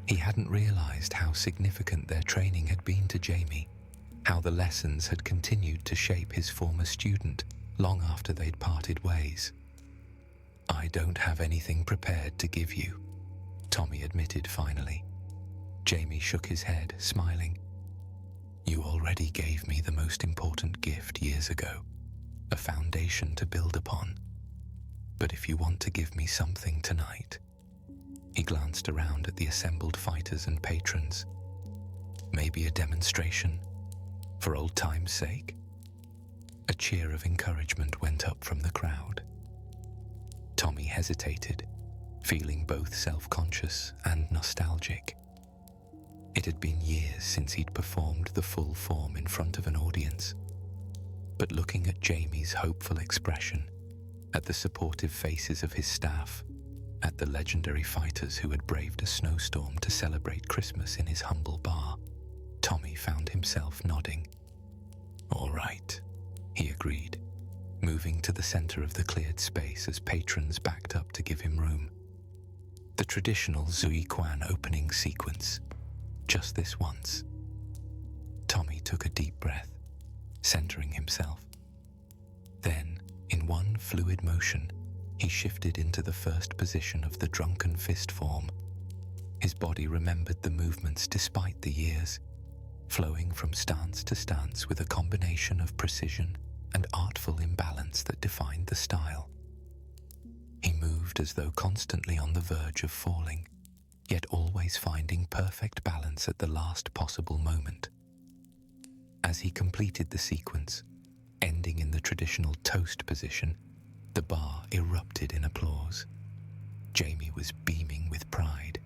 He hadn't realized how significant their training had been to Jamie, how the lessons had continued to shape his former student long after they'd parted ways. "I don't have anything prepared to give you," Tommy admitted finally. Jamie shook his head, smiling. "You already gave me the most important gift years ago, a foundation to build upon. But if you want to give me something tonight..." He glanced around at the assembled fighters and patrons. "Maybe a demonstration, for old time's sake?" A cheer of encouragement went up from the crowd. Tommy hesitated, feeling both self-conscious and nostalgic. It had been years since he'd performed the full form in front of an audience. But looking at Jamie's hopeful expression, at the supportive faces of his staff, at the legendary fighters who had braved a snowstorm to celebrate Christmas in his humble bar, Tommy found himself nodding. "All right," he agreed, moving to the center of the cleared space as patrons backed up to give him room. The traditional Zui Quan opening sequence, just this once. Tommy took a deep breath, centering himself. Then, in one fluid motion, he shifted into the first position of the drunken fist form. His body remembered the movements despite the years, flowing from stance to stance with a combination of precision and artful imbalance that defined the style. He moved as though constantly on the verge of falling, yet always finding perfect balance at the last possible moment. As he completed the sequence, ending in the traditional toast position, the bar erupted in applause. Jamie was beaming with pride,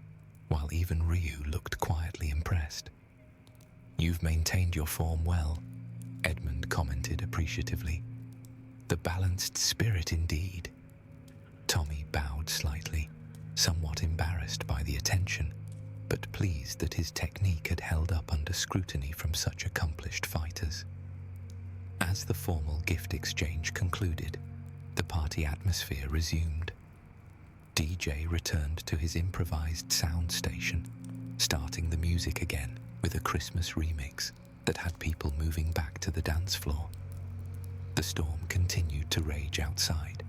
while even Ryu looked quietly impressed. "You've maintained your form well," Edmund commented appreciatively. "The balanced spirit indeed." Tommy bowed slightly, somewhat embarrassed by the attention, but pleased that his technique had held up under scrutiny from such accomplished fighters. As the formal gift exchange concluded, the party atmosphere resumed. DJ returned to his improvised sound station, starting the music again with a Christmas remix that had people moving back to the dance floor. The storm continued to rage outside,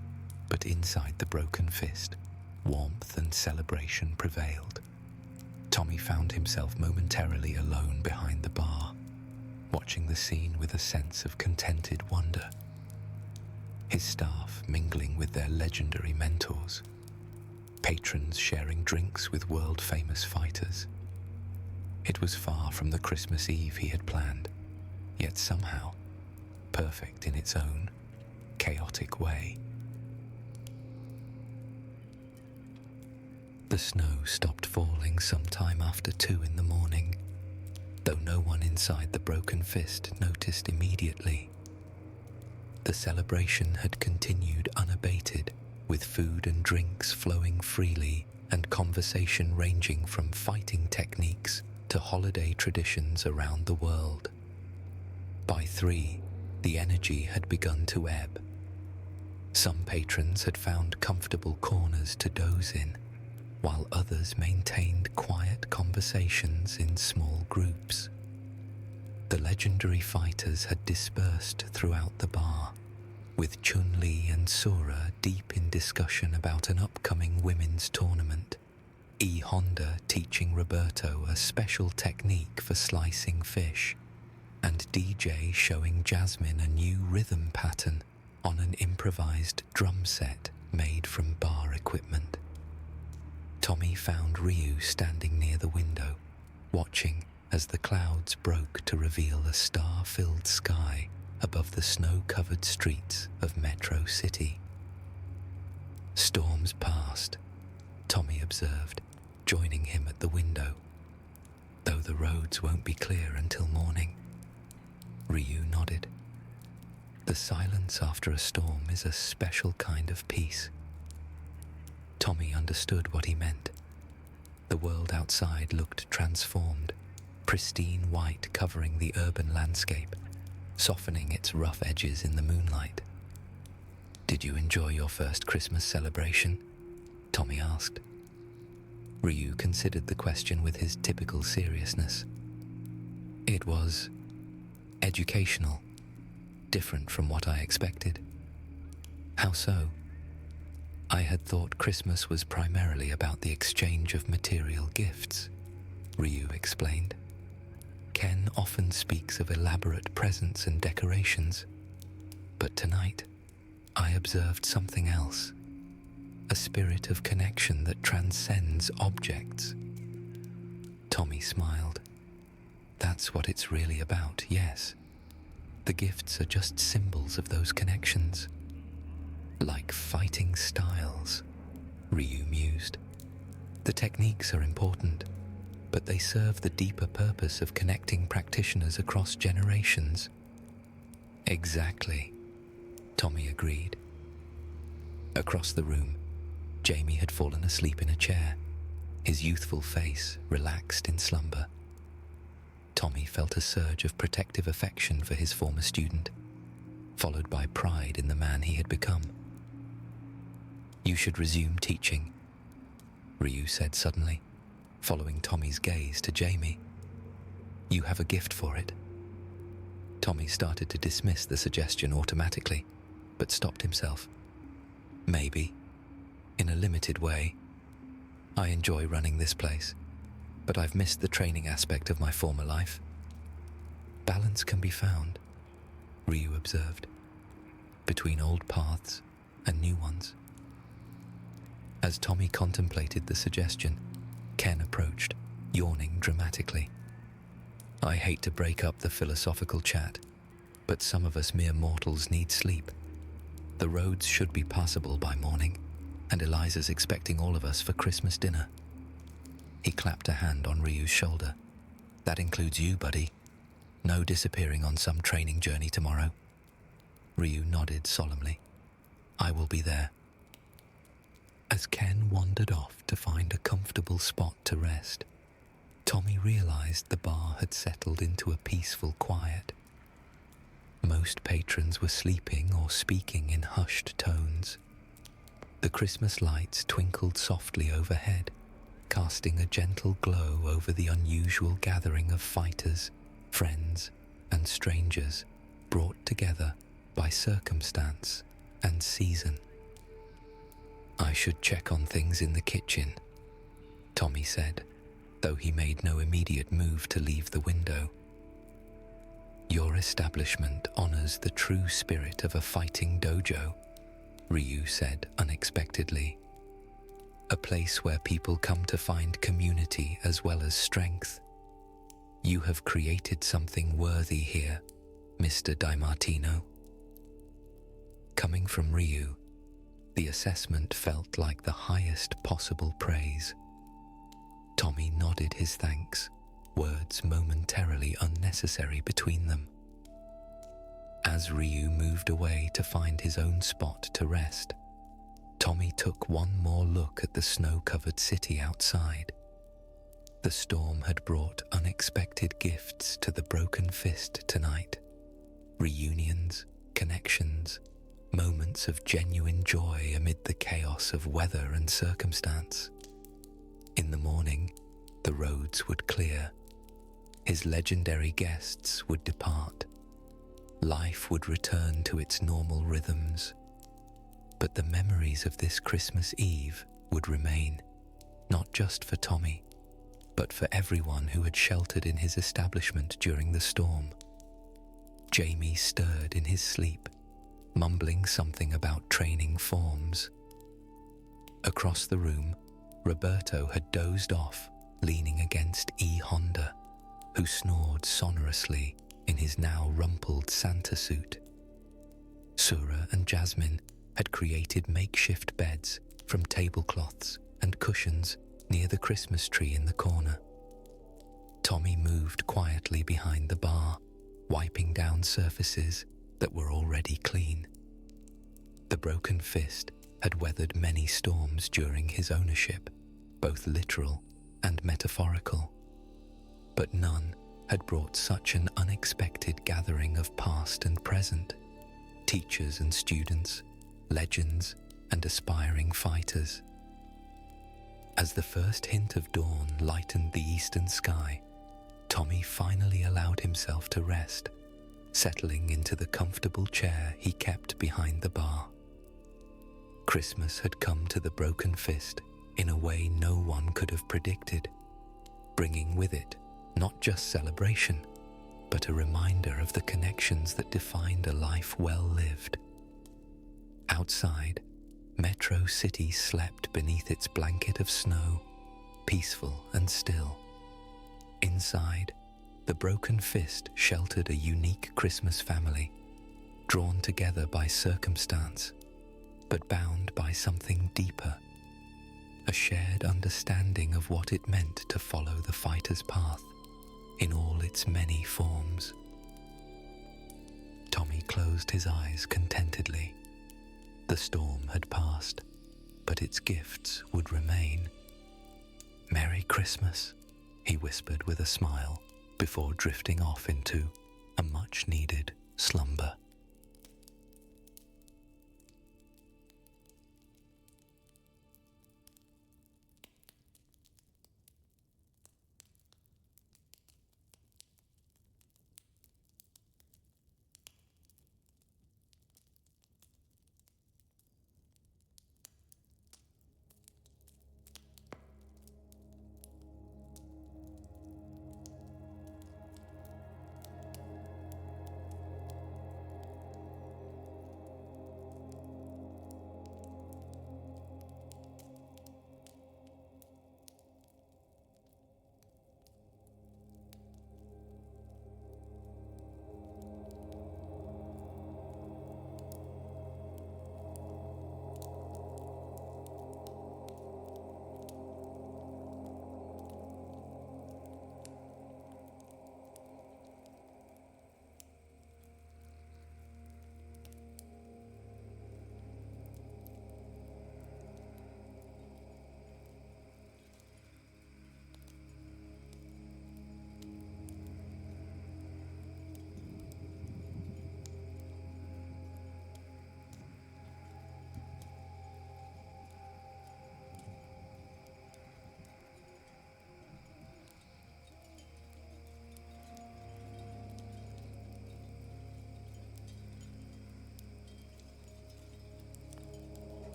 but inside the broken fist, warmth and celebration prevailed. Tommy found himself momentarily alone behind the bar, watching the scene with a sense of contented wonder. His staff mingling with their legendary mentors, patrons sharing drinks with world-famous fighters. It was far from the Christmas Eve he had planned, yet somehow perfect in its own chaotic way. The snow stopped falling sometime after 2 in the morning, though no one inside the broken fist noticed immediately. The celebration had continued unabated, with food and drinks flowing freely and conversation ranging from fighting techniques to holiday traditions around the world. By 3, the energy had begun to ebb. Some patrons had found comfortable corners to doze in, while others maintained quiet conversations in small groups. The legendary fighters had dispersed throughout the bar, with Chun-Li and Sora deep in discussion about an upcoming women's tournament, E. Honda teaching Roberto a special technique for slicing fish, and DJ showing Jasmine a new rhythm pattern on an improvised drum set made from bar equipment. Tommy found Ryu standing near the window, watching as the clouds broke to reveal a star-filled sky above the snow-covered streets of Metro City. Storms passed, Tommy observed, joining him at the window. Though the roads won't be clear until morning. Ryu nodded. The silence after a storm is a special kind of peace. Tommy understood what he meant. The world outside looked transformed, pristine white covering the urban landscape, softening its rough edges in the moonlight. "Did you enjoy your first Christmas celebration?" Tommy asked. Ryu considered the question with his typical seriousness. "It was educational, different from what I expected." "How so?" "I had thought Christmas was primarily about the exchange of material gifts," Ryu explained. "Ken often speaks of elaborate presents and decorations, but tonight I observed something else, a spirit of connection that transcends objects." Tommy smiled. "That's what it's really about, yes. The gifts are just symbols of those connections. Like fighting styles," Ryu mused. "The techniques are important, but they serve the deeper purpose of connecting practitioners across generations." "Exactly," Tommy agreed. Across the room, Jamie had fallen asleep in a chair, his youthful face relaxed in slumber. Tommy felt a surge of protective affection for his former student, followed by pride in the man he had become. "You should resume teaching," Ryu said suddenly, following Tommy's gaze to Jamie. "You have a gift for it." Tommy started to dismiss the suggestion automatically, but stopped himself. "Maybe, in a limited way. I enjoy running this place, but I've missed the training aspect of my former life." "Balance can be found," Ryu observed, "between old paths and new ones." As Tommy contemplated the suggestion, Ken approached, yawning dramatically. "I hate to break up the philosophical chat, but some of us mere mortals need sleep. The roads should be passable by morning, and Eliza's expecting all of us for Christmas dinner." He clapped a hand on Ryu's shoulder. "That includes you, buddy. No disappearing on some training journey tomorrow." Ryu nodded solemnly. "I will be there." As Ken wandered off to find a comfortable spot to rest, Tommy realized the bar had settled into a peaceful quiet. Most patrons were sleeping or speaking in hushed tones. The Christmas lights twinkled softly overhead, casting a gentle glow over the unusual gathering of fighters, friends, and strangers brought together by circumstance and season. "I should check on things in the kitchen," Tommy said, though he made no immediate move to leave the window. "Your establishment honors the true spirit of a fighting dojo," Ryu said unexpectedly. "A place where people come to find community as well as strength. You have created something worthy here, Mr. DiMartino." Coming from Ryu, the assessment felt like the highest possible praise. Tommy nodded his thanks, words momentarily unnecessary between them. As Ryu moved away to find his own spot to rest, Tommy took one more look at the snow-covered city outside. The storm had brought unexpected gifts to the broken fist tonight. Reunions, connections, moments of genuine joy amid the chaos of weather and circumstance. In the morning, the roads would clear. His legendary guests would depart. Life would return to its normal rhythms. But the memories of this Christmas Eve would remain, not just for Tommy, but for everyone who had sheltered in his establishment during the storm. Jamie stirred in his sleep, mumbling something about training forms, Across the room, Roberto had dozed off, leaning against E. Honda, who snored sonorously in his now rumpled Santa suit. Sura and Jasmine had created makeshift beds from tablecloths and cushions near the Christmas tree in the corner. Tommy moved quietly behind the bar, wiping down surfaces that were already clean. The broken fist had weathered many storms during his ownership, both literal and metaphorical, but none had brought such an unexpected gathering of past and present, teachers and students, legends and aspiring fighters. As the first hint of dawn lightened the eastern sky, Tommy finally allowed himself to rest, settling into the comfortable chair he kept behind the bar. Christmas had come to the broken fist in a way no one could have predicted, bringing with it not just celebration, but a reminder of the connections that defined a life well lived. Outside, Metro City slept beneath its blanket of snow, peaceful and still. Inside, the broken fist sheltered a unique Christmas family, drawn together by circumstance, but bound by something deeper, a shared understanding of what it meant to follow the fighter's path in all its many forms. Tommy closed his eyes contentedly. The storm had passed, but its gifts would remain. "Merry Christmas," he whispered with a smile before drifting off into a much-needed slumber.